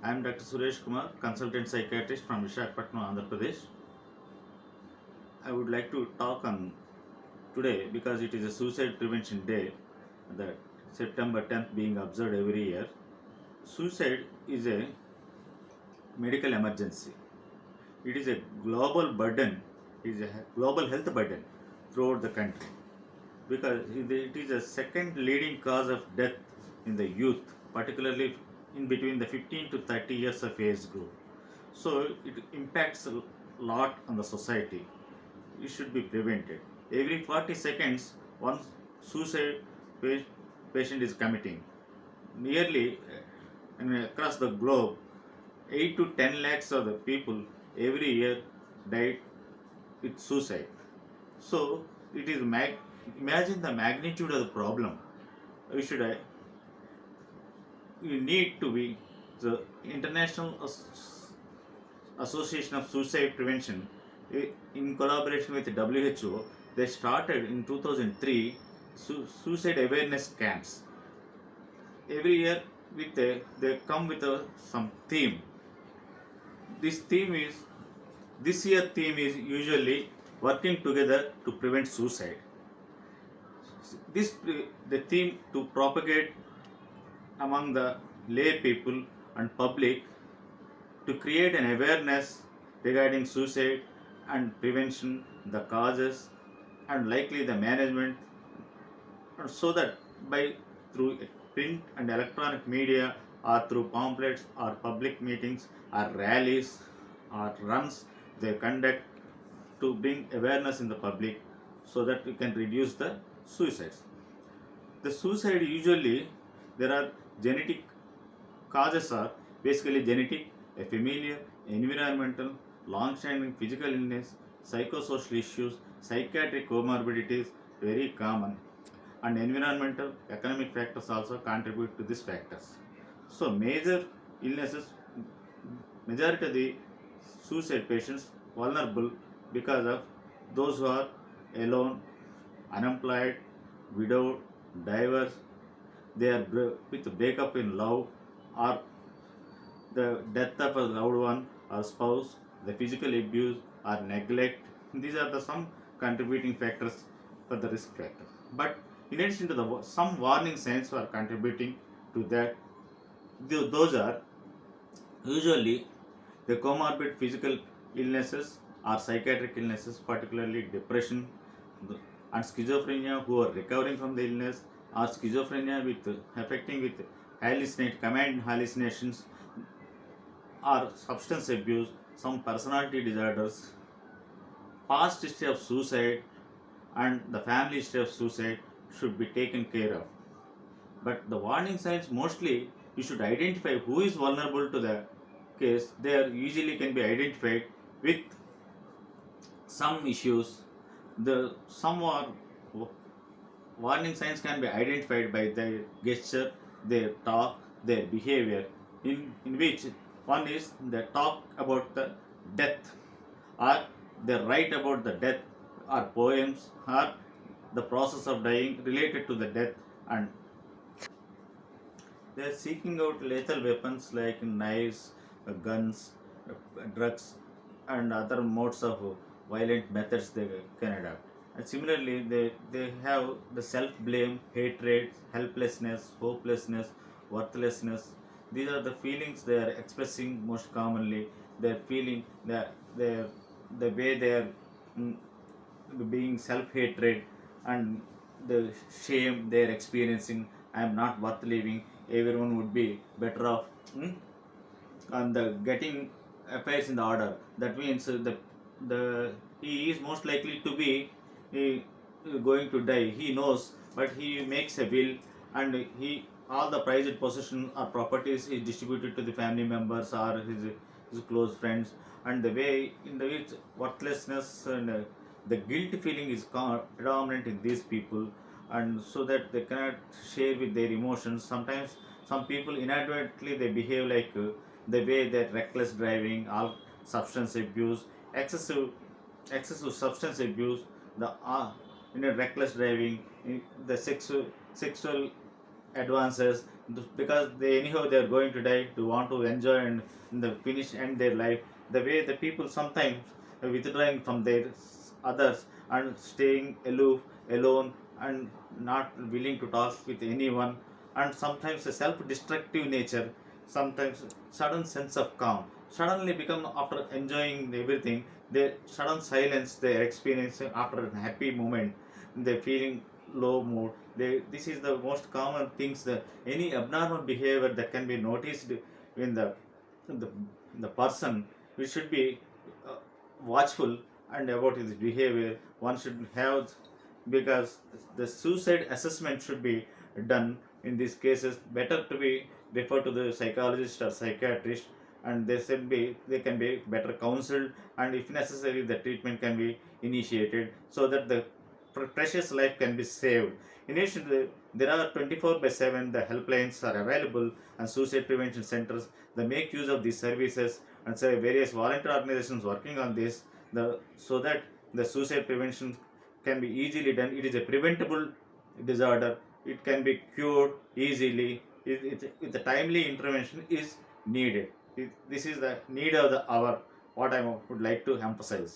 I am Dr. Suresh Kumar, consultant psychiatrist from Visakhapatnam, Andhra Pradesh. I would like to talk on today because it is a suicide prevention day that September 10th being observed every year. Suicide is a medical emergency. It is a global burden, it is a global health burden throughout the country because it is a second leading cause of death in the youth, particularly in between the 15 to 30 years of age group. So it impacts a lot on the society. It should be prevented. Every 40 seconds, one suicide patient is committing. Nearly across the globe, 8 to 10 lakhs of the people every year died with suicide. So it is imagine the magnitude of the problem. We should we need to be the International Association of Suicide Prevention in collaboration with WHO. They started in 2003 suicide awareness camps. Every year with they come with some theme. This theme is this year theme is usually working together to prevent suicide. This the theme to propagate among the lay people and public to create an awareness regarding suicide and prevention, the causes, and likely the management, so that by through print and electronic media or through pamphlets or public meetings or rallies or runs they conduct to bring awareness in the public so that we can reduce the suicides. The suicide usually there are genetic causes are basically genetic, a familial, environmental, long-standing physical illness, psychosocial issues, psychiatric comorbidities, very common, and environmental, economic factors also contribute to these factors. So, major illnesses, majority of the suicide patients vulnerable because of those who are alone, unemployed, widowed, divorced, they are with breakup in love or the death of a loved one or spouse, the physical abuse or neglect. These are the some contributing factors for the risk factor. But in addition to the some warning signs for contributing to that, those are usually the comorbid physical illnesses or psychiatric illnesses, particularly depression and schizophrenia, who are recovering from the illness, or schizophrenia with affecting with command hallucinations, or substance abuse, some personality disorders, past history of suicide, and the family history of suicide should be taken care of. But the warning signs mostly you should identify who is vulnerable to the case. They are usually can be identified with some issues. The some are warning signs can be identified by their gesture, their talk, their behavior. In which one is they talk about the death, or they write about the death, or poems, or the process of dying related to the death, and they are seeking out lethal weapons like knives, guns, drugs, and other modes of violent methods they can adopt. And similarly, they have the self blame, hatred, helplessness, hopelessness, worthlessness. These are the feelings they are expressing most commonly. They are feeling the way they are mm, being self hatred and the shame they are experiencing. I am not worth living. Everyone would be better off. And the getting affairs in the order. That means the the he is most likely to be going to die. He knows, but he makes a will, and he all the prized possession or properties is distributed to the family members or his close friends, and the way in the which worthlessness and the guilt feeling is predominant in these people, and so that they cannot share with their emotions. Sometimes some people inadvertently they behave like the way that reckless driving, all substance abuse, excessive excessive substance abuse, the reckless driving, the sexual advances, because they anyhow they are going to die to want to enjoy and the finish end their life. The way the people sometimes withdrawing from their others and staying aloof, alone, and not willing to talk with anyone, and sometimes a self-destructive nature, sometimes sudden sense of calm suddenly become after enjoying everything, the sudden silence they are experiencing after a happy moment, they feeling low mood. This is the most common things, that any abnormal behavior that can be noticed in the, the person. We should be uh, watchful and about his behavior. One should have, because the suicide assessment should be done in these cases. Better to be referred to the psychologist or psychiatrist, and they can be better counseled, and if necessary the treatment can be initiated so that the precious life can be saved. In addition, there are 24 by 7 the helplines are available, and suicide prevention centers they make use of these services, and so various volunteer organizations working on this, so that the suicide prevention can be easily done. It is a preventable disorder. It can be cured easily. The timely intervention is needed. This is the need of the hour. What I would like to emphasize.